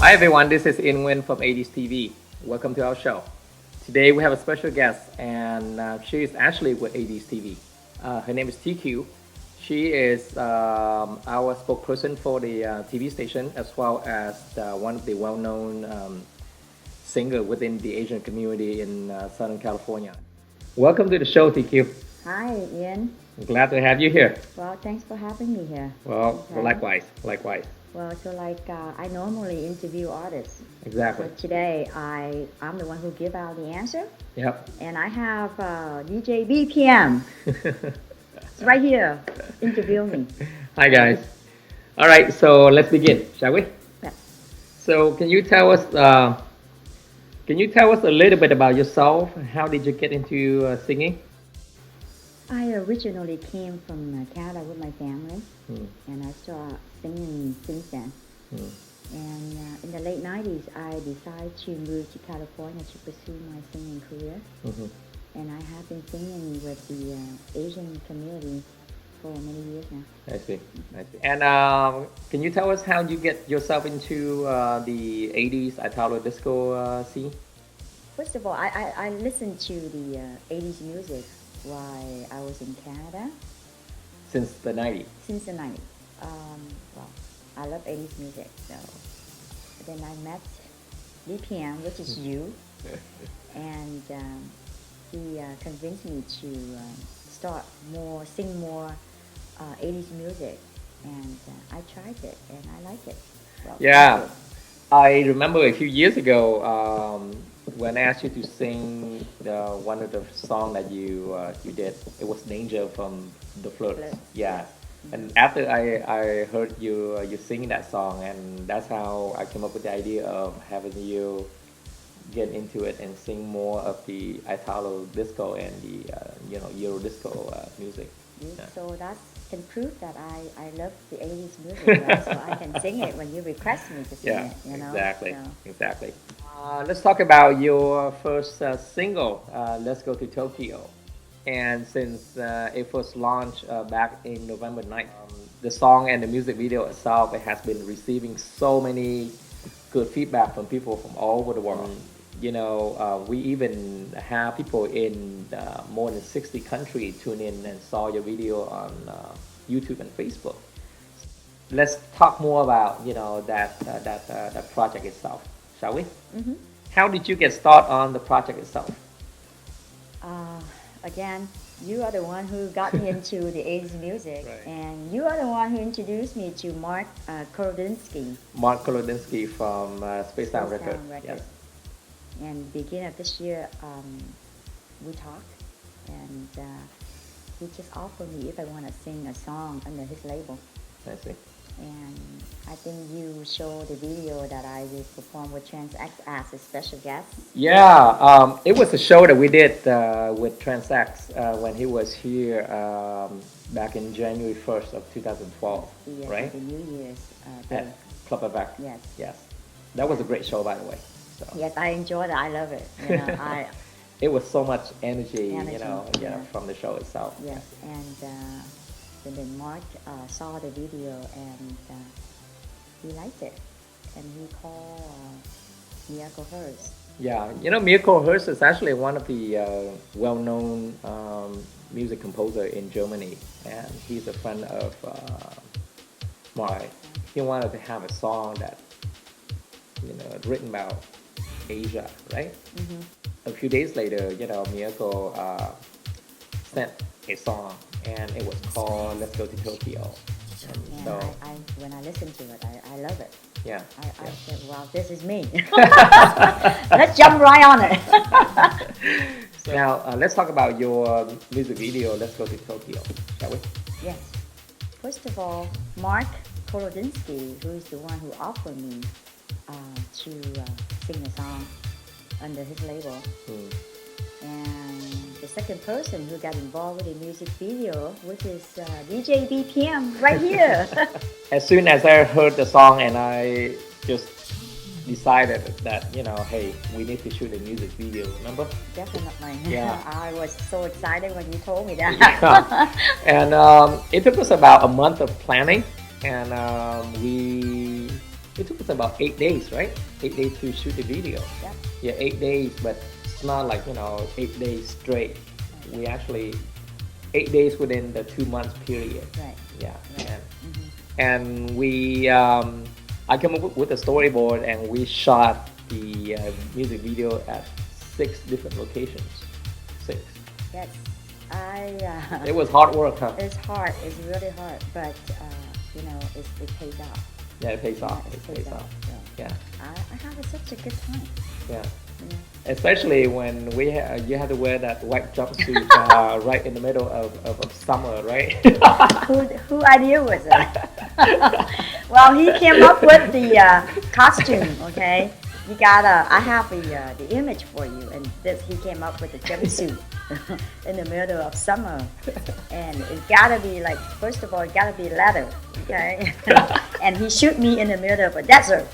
Hi everyone, this is In Nguyen from 80s TV. Welcome to our show. Today we have a special guest, and she is actually with 80s TV. Her name is TQ. She is our spokesperson for the TV station, as well as one of the well-known singer within the Asian community in Southern California. Welcome to the show, TQ. Hi, Ian. I'm glad to have you here. Well, thanks for having me here. Well, Okay. likewise. Well, I normally interview artists. Exactly. But today, I'm the one who give out the answer. Yep. And I have DJ BPM. It's right here. Interview me. Hi guys. All right, so let's begin, shall we? Yes. So can you tell us a little bit about yourself? How did you get into singing? I originally came from Canada with my family, Hmm. and I started singing since then. Hmm. And in the late 90s, I decided to move to California to pursue my singing career. Mhm. And I have been singing with the Asian community for many years now. I see. And can you tell us how you get yourself into the 80s Italo disco scene? First of all, I listened to the 80s music while I was in Canada Since the 90s. since the 90s. Well, I love 80s music, so then I met BPM, which is you, and he convinced me to sing more 80s music, and I tried it, and I like it. Well, Yeah. thank I remember a few years ago when I asked you to sing one of the song that you did. It was Danger from the Flirts. Flirts. Yeah. And after I heard you singing that song, and that's how I came up with the idea of having you get into it and sing more of the Italo disco and the Euro disco music. you. Yeah. So that can prove that I love the 80s music, right? So I can sing it when you request me to sing Yeah, it, you know? exactly, So, exactly. Let's talk about your first single, Let's Go to Tokyo. And since it was launched back in November 9th, the song and the music video itself, it has been receiving so many good feedback from people from all over the world. We even have people in more than 60 countries tune in and saw your video on YouTube and Facebook. Let's talk more about that project itself, shall we? mhm. How did you get started on the project itself? Again, you are the one who got me into the 80s music, Right. and you are the one who introduced me to Mark Korodinsky. Mark Kolodinsky from Space Town Records. Sound Records. Yes. And beginning of this year, we talked, and he just offered me if I want to sing a song under his label. I see. And I think you showed the video that I will perform with Trans X as a special guest. Yeah, it was a show that we did with Transax when he was here back in January 1st of 2012, right? The New Year's At Day. Club Avec. Yes. Yes. That was a great show, by the way. So. Yes, I enjoyed it. I love it. You know, It was so much energy, Energy, yeah. from the show itself. yes, and then Mark saw the video and he liked it, and he called Miracle Hers. Yeah, Mirko Hurst is actually one of the well-known music composer in Germany, and he's a friend of Mark. He wanted to have a song that, written about Asia, right? Mm-hmm. A few days later, Mirko sent a song, and it was called "Let's Go to Tokyo." And And so, when I listened to it, I love it. yeah. I said, wow, this is me. Let's jump right on it. Now, let's talk about your music video, Let's Go to Tokyo, shall we? Yes. First of all, Mark Kolodinsky, who is the one who offered me to sing a song under his label. Hmm. And the second person who got involved with the music video, which is DJ BPM, right here. As soon as I heard the song, and I just decided that, hey, we need to shoot a music video, remember? Definitely. Yeah. I was so excited when you told me that. Yeah. And it took us about a month of planning, and we it took us about 8 days, right? 8 days to shoot the video. Yep. Yeah, 8 days, but it's not like 8 days straight. We actually 8 days within the 2 months period. Right. Yeah, Right. and we I came up with a storyboard and we shot the music video at 6 different locations. 6. Yes. I. It was hard work, huh? It's hard. It's really hard, but it pays off. Yeah, it pays off. Yeah, It pays off. So Yeah, I have such a good time. yeah. You know. Especially when you had to wear that white jumpsuit right in the middle of summer, right? Who idea was it? Well, he came up with the costume. Okay, you gotta. I have the image for you, and this he came up with the jumpsuit in the middle of summer, and it gotta be like first of all, it gotta be leather. Okay, and he shoot me in the middle of a desert.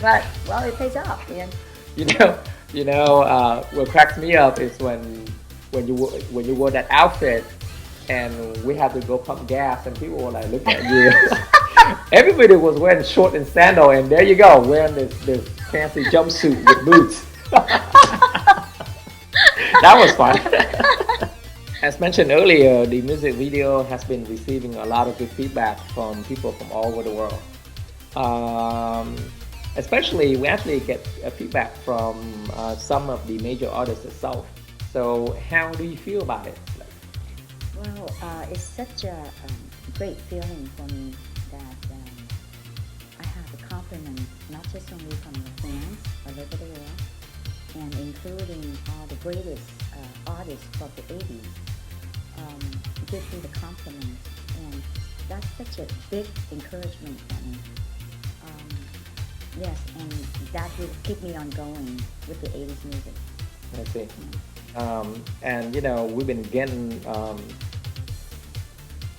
But well, it pays off, Ian. What cracks me up is when you wore that outfit and we had to go pump gas and people were like, look at you. Everybody was wearing short and sandal, and there you go, wearing this fancy jumpsuit with boots. That was fun. As mentioned earlier, the music video has been receiving a lot of good feedback from people from all over the world. Especially, we actually get feedback from some of the major artists itself. So, how do you feel about it? Well, it's such a great feeling for me that I have a compliment not just only from the fans all over the world, and including all the greatest artists of the 80s, give me the compliments, and that's such a big encouragement for me. Yes, and that will keep me on going with the 80s music. I see. And we've been getting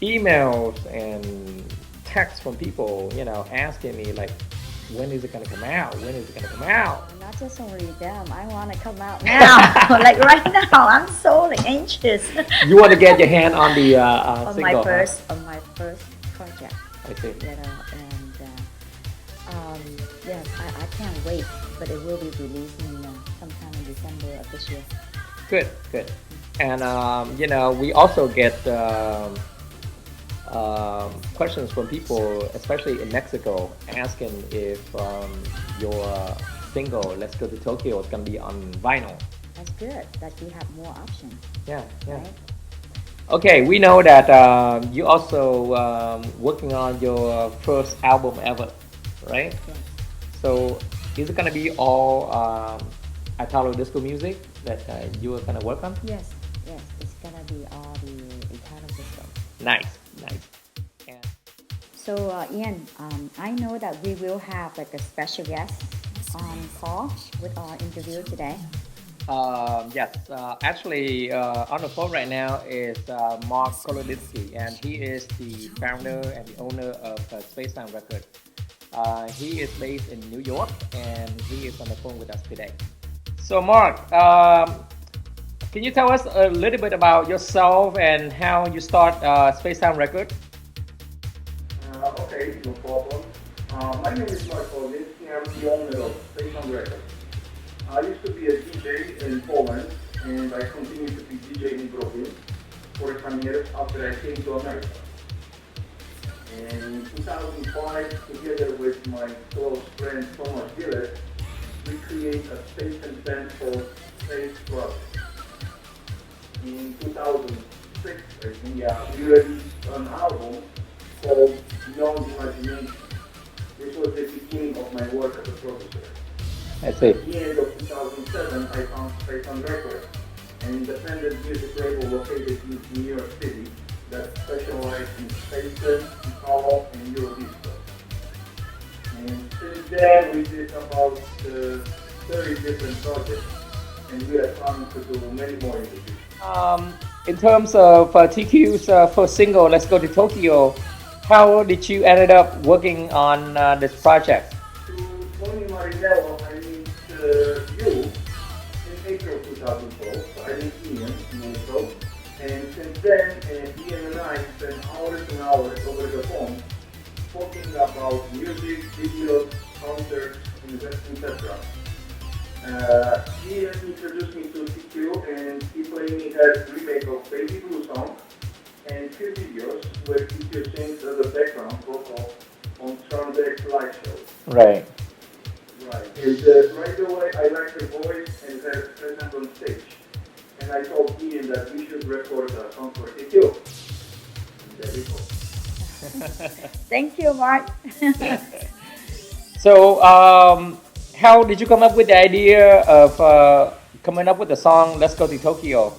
emails and texts from people, asking me like, when is it gonna come out? When is it gonna come out? Not just only them, I want to come out now. Like right now, I'm so anxious. You want to get your hand on the on single? On my first project. I see. Yes, I can't wait, but it will be releasing sometime in December of this year. Good, good. And we also get questions from people, especially in Mexico, asking if your single "Let's Go to Tokyo" is going to be on vinyl. That's good that we have more options. Yeah, yeah. Right? Okay, we know that you also working on your first album ever, right? Yes. So is it going to be all Italo disco music that you are going to work on? Yes, yes. It's gonna be all the Italo disco. Nice, nice. And So Ian, I know that we will have like a special guest on call with our interview today. yes, actually on the phone right now is Mark Kolodinsky, and he is the founder and the owner of Space Time Records. He is based in New York, and he is on the phone with us today. So, Mark, can you tell us a little bit about yourself and how you start Space Time Records? Okay, no problem. My name is Mark Kolodinsky. I'm the owner of Space Time Records. I used to be a DJ in Poland, and I continue to be DJ in Brooklyn for some years after I came to America. In 2005, together with my close friend Thomas Gillett, we create a station band called Space Club. In 2006, I think, we released an album called Beyond Imagination. This was the beginning of my work as a producer. I see. At the end of 2007, I found Space on Records, an independent music label located in New York City that specialized in spaces, Italo, and Eurodisco. And since then, we did about 30 different projects, and we are planning to do many more in the future. In terms of TQ's first single, "Let's Go to Tokyo," how did you ended up working on this project? To Tony Marinello, I meet you in April 2012. So I met Ian in April. And since then, Ian and I spent hours and hours over the phone talking about music, videos, concerts, etc. He introduced me to TQ and he played me his remake of Baby Blue song and few videos where TQ sings as a background vocal on Strandberg's live show. Right. Right. And right away I liked her voice and her presence on stage. And I told Ian that we should record a song for TQ. And there we go. Thank you, Mark. So, how did you come up with the idea of coming up with the song "Let's Go to Tokyo"?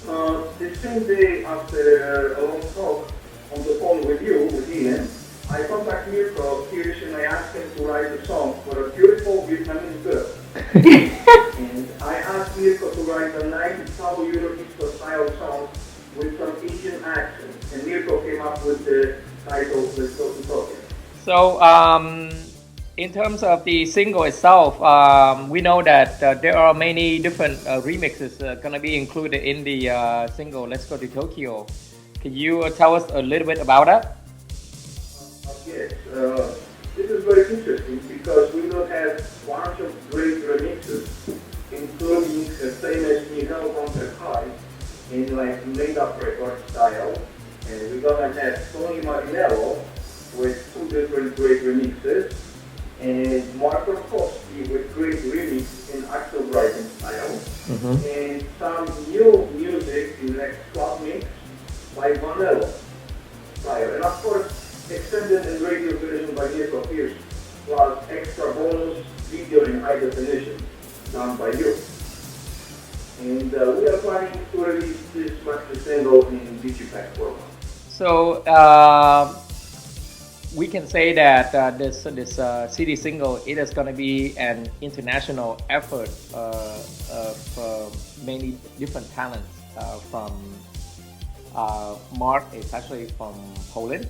The same day after a long talk on the phone with you, with Ian, I contacted Mirko Kirsch and I asked him to write a song for a beautiful Vietnamese girl. And I asked Mirko to write a nice Sabo Eurodisco style song with some Asian accent. And Mirko came up with the title Let's Go to Tokyo. So, in terms of the single itself, we know that there are many different remixes going to be included in the single "Let's Go to Tokyo." Can you tell us a little bit about that? Yes, this is very interesting because we will have a bunch of great remixes, including the famous Miguel Gonzalez in like made-up record style, and we're gonna have Tony Marinello with two different great remixes, and Marco Koski with great remix in Axel Brighton style, and some new music in like club mix by Vanello style, and of course extended and radio version by Mirko Kirsch, plus extra bonus video in high definition done by you. And we are planning to release this maxi single in Digipack format. So, we can say that this CD single, it is going to be an international effort of many different talents from Mark is actually from Poland,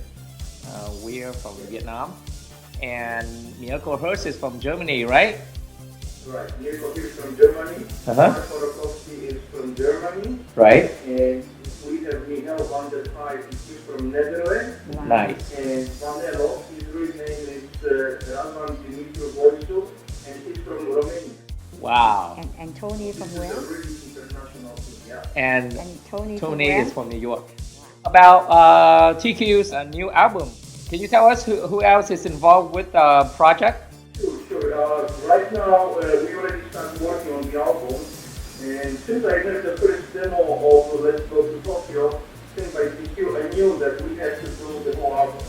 we're from Vietnam, and Mirko Hirsch is from Germany, right? Right, Mirko is from Germany, Mark Horokowski is from Germany, Right. and we have Miguel van der Vaart, he's from Netherlands. Wow. Nice. And Vanello, his real name is Razvan Dimitru Boisu, and he's from Romania. Wow. And Tony from This is where? a really international thing, yeah. And And Tony from Tony where? is from New York. About TQ's new album, can you tell us who else is involved with the project? Sure. Right now, we already started working on the album, and since I heard the first demo of Let's Go to Tokyo, sent by TQ, I knew that we had to do the whole album.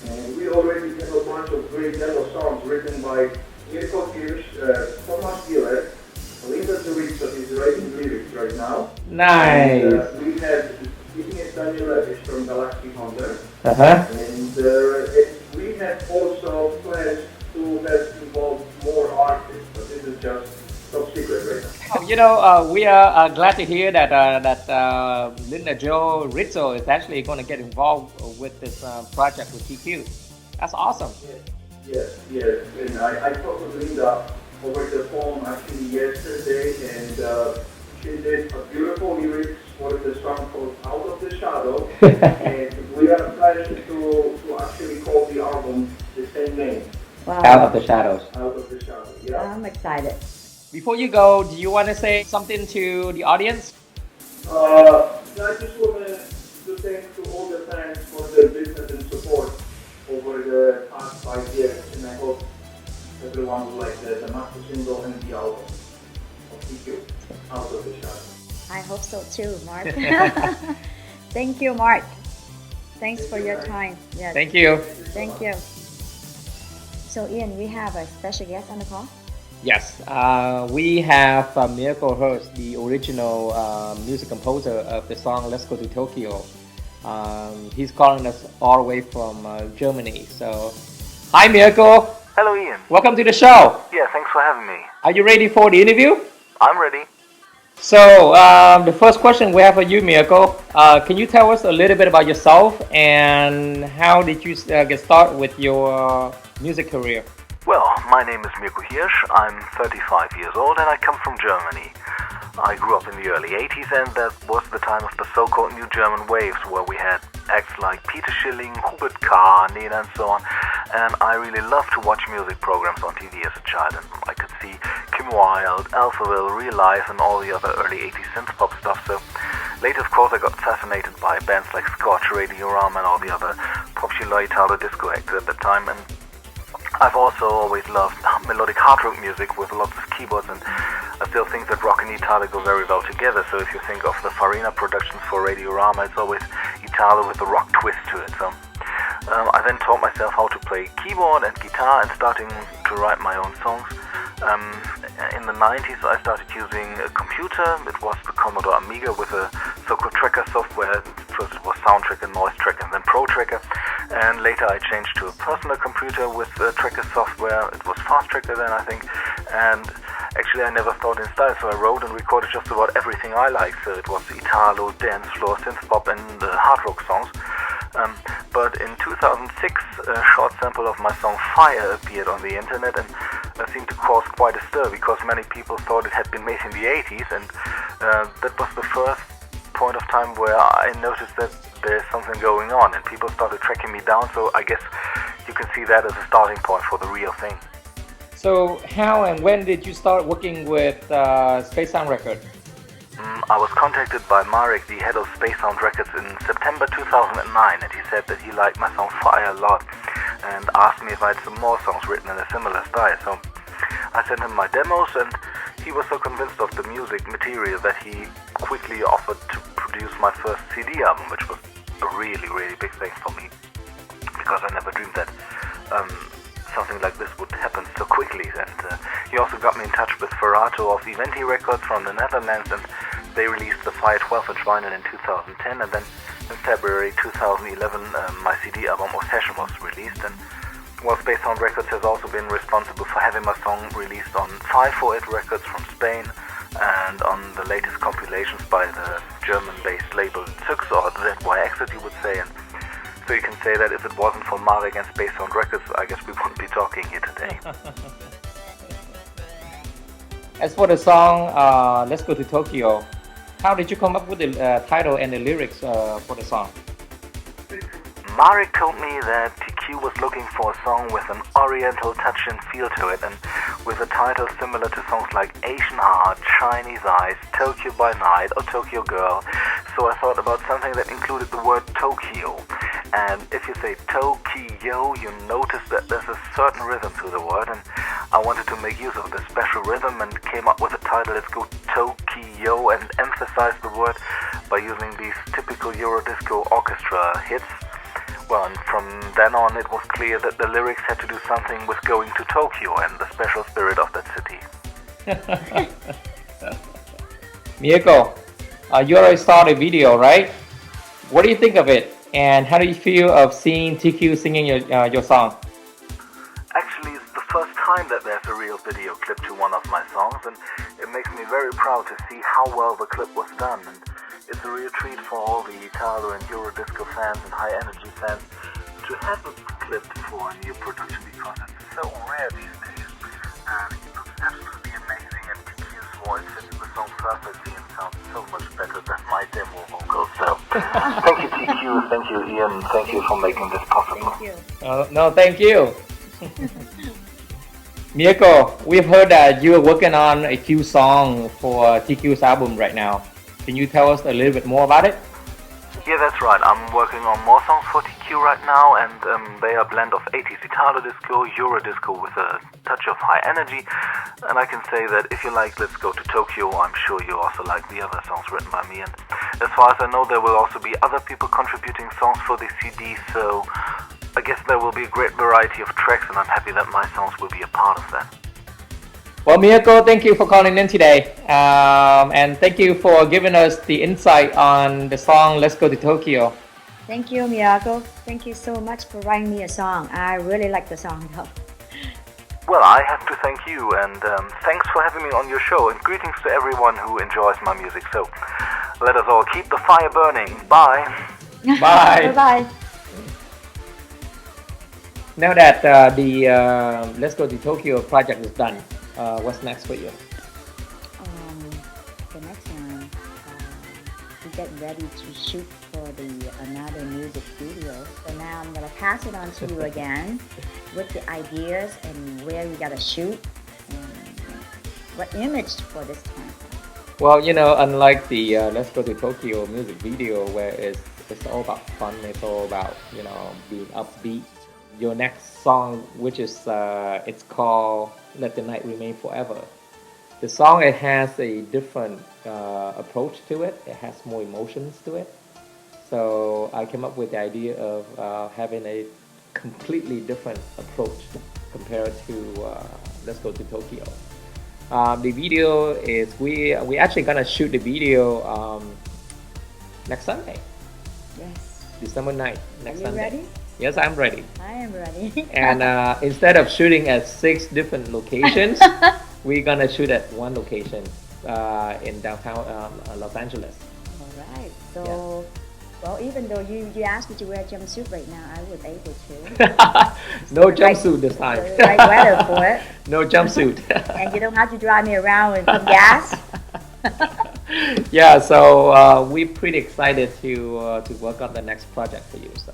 And we already have a bunch of great demo songs written by Mirko Kirsch, Thomas Gillett, Linda Zurica is writing lyrics right now. Nice. And, we have Ignis Danielewicz from Galaxy Hunter. Uh-huh. And we have also plans to have involved more artists, but this is just top secret right now. You know, we are glad to hear that Linda Jo Rizzo is actually going to get involved with this project with TQ. That's awesome. Yes. And I talked to Linda over the phone actually yesterday, and she did a beautiful lyrics for the song called Out of the Shadow. And we are planning to actually call the album the same name, Wow. Out of the Shadows. Out of the Shadow. Yeah. I'm excited. Before you go, do you want to say something to the audience? I just want to thank to all the fans for their business and support over the past 5 years, and I hope everyone will like the master single and the album of TQ, Out of the Shadow. I hope so too, Mark. Thank you, Mark. Thanks for your time. Yes. Thank you. Thank you. So, Ian, we have a special guest on the call. Yes, we have Mirko Hirsch, the original music composer of the song "Let's Go to Tokyo." He's calling us all the way from Germany. So, hi Mirko, Hello, Ian. welcome to the show. Yeah, thanks for having me. Are you ready for the interview? I'm ready. So, the first question we have for you, Mirko, can you tell us a little bit about yourself and how did you get started with your music career? Well, my name is Mirko Hirsch. I'm 35 years old and I come from Germany. I grew up in the early 80s, and that was the time of the so-called New German waves, where we had acts like Peter Schilling, Hubert K., Nena, and so on. And I really loved to watch music programs on TV as a child, and I could see Kim Wilde, Alphaville, Real Life, and all the other early 80s synth-pop stuff. So later, of course, I got fascinated by bands like Scotch, Radiorama, and all the other popular Italo disco acts at the time. And I've also always loved melodic hard rock music with lots of keyboards, and I still think that rock and Italo go very well together. So if you think of the Farina productions for Radiorama, it's always Italo with a rock twist to it. So I then taught myself how to play keyboard and guitar and starting to write my own songs. In the 90s, I started using a computer. It was the Commodore Amiga with a so-called tracker software. First it was Soundtrack and Noise Tracker, and then Pro Tracker. And later I changed to a personal computer with tracker software. It was Fast Tracker then, I think. And actually I never thought in style, so I wrote and recorded just about everything I liked. So it was Italo, dance floor, synth pop, and hard rock songs. But in 2006, a short sample of my song Fire appeared on the internet, and seemed to cause quite a stir because many people thought it had been made in the 80s, and that was the first point of time where I noticed that there's something going on, and people started tracking me down. So I guess you can see that as a starting point for the real thing. So how and when did you start working with Space Sound Records? I was contacted by Marek, the head of Space Sound Records, in September 2009, and he said that he liked my song Fire a lot and asked me if I had some more songs written in a similar style. So I sent him my demos, and he was so convinced of the music material that he quickly offered to produce my first CD album, which was a really, really big thing for me, because I never dreamed that something like this would happen so quickly. And he also got me in touch with Ferrato of Eventi Records from the Netherlands, and they released the Fire 12-inch vinyl in 2010, and then in February 2011 my CD album Obsession was released. And well, Space Sound Records has also been responsible for having my song released on 548 Records from Spain, and on the latest compilations by the German-based label Zyx, or ZYX as you would say. And so you can say that if it wasn't for Marek and Space Sound Records, I guess we wouldn't be talking here today. As for the song Let's Go to Tokyo, how did you come up with the title and the lyrics for the song? Marek told me that TQ was looking for a song with an oriental touch and feel to it, and with a title similar to songs like Asian Heart, Chinese Eyes, Tokyo by Night, or Tokyo Girl. So I thought about something that included the word Tokyo. And if you say Tokyo, you notice that there's a certain rhythm to the word, and I wanted to make use of this special rhythm and came up with a title, Let's Go Tokyo, and emphasize the word by using these typical Eurodisco orchestra hits. Well, and from then on it was clear that the lyrics had to do something with going to Tokyo and the special spirit of that city. Mieko, you already saw the video, right? What do you think of it? And how do you feel of seeing TQ singing your song? Actually, it's the first time that there's a real video clip to one of my songs, and it makes me very proud to see how well the clip was done. And it's a real treat for all the Italo and Eurodisco fans and high energy fans to have a clip for a new production, because it's so rare these days. And it looks absolutely amazing, and TQ's voice fits the song perfectly and sounds so much better than my demo vocals. So thank you TQ, thank you Ian, thank you for making this possible. Thank you. No, thank you. Mieko, we've heard that you are working on a Q song for TQ's album right now. Can you tell us a little bit more about it? Yeah, that's right. I'm working on more songs for TQ right now, and they are a blend of 80s Italo disco, Eurodisco with a touch of high energy. And I can say that if you like Let's Go to Tokyo, I'm sure you also like the other songs written by me. And as far as I know, there will also be other people contributing songs for the CD, so I guess there will be a great variety of tracks, and I'm happy that my songs will be a part of that. Well, Mieko, thank you for calling in today. And thank you for giving us the insight on the song Let's Go to Tokyo. Thank you, Miyako. Thank you so much for writing me a song. I really like the song though. Well, I have to thank you, and thanks for having me on your show, and greetings to everyone who enjoys my music. So let us all keep the fire burning. Bye. Bye. Bye-bye. Now that the Let's Go to Tokyo project is done, what's next for you? The get ready to shoot for another music video. So now I'm gonna pass it on to you again with the ideas and where you gotta shoot and what image for this time. Well, unlike the Let's Go to Tokyo music video where it's all about fun, it's all about, being upbeat. Your next song, which is, it's called Let the Night Remain Forever. The song, it has a different approach to it. It has more emotions to it. So I came up with the idea of having a completely different approach compared to Let's Go to Tokyo. The video is, we actually gonna shoot the video next Sunday, Yes. December 9th, Are next you Sunday. ready? Yes, I'm ready. I am ready. And instead of shooting at 6 different locations, we're gonna shoot at one location in downtown Los Angeles. All right. So, well, even though you asked me to wear a jumpsuit right now, I was able to. No jumpsuit this time. The right weather for it. No jumpsuit. And you don't have to drive me around with some gas. Yeah, so we're pretty excited to work on the next project for you. So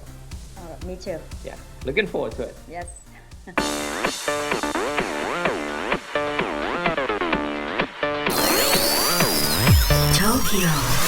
Me too. yeah, looking forward to it. Yes. Tokyo.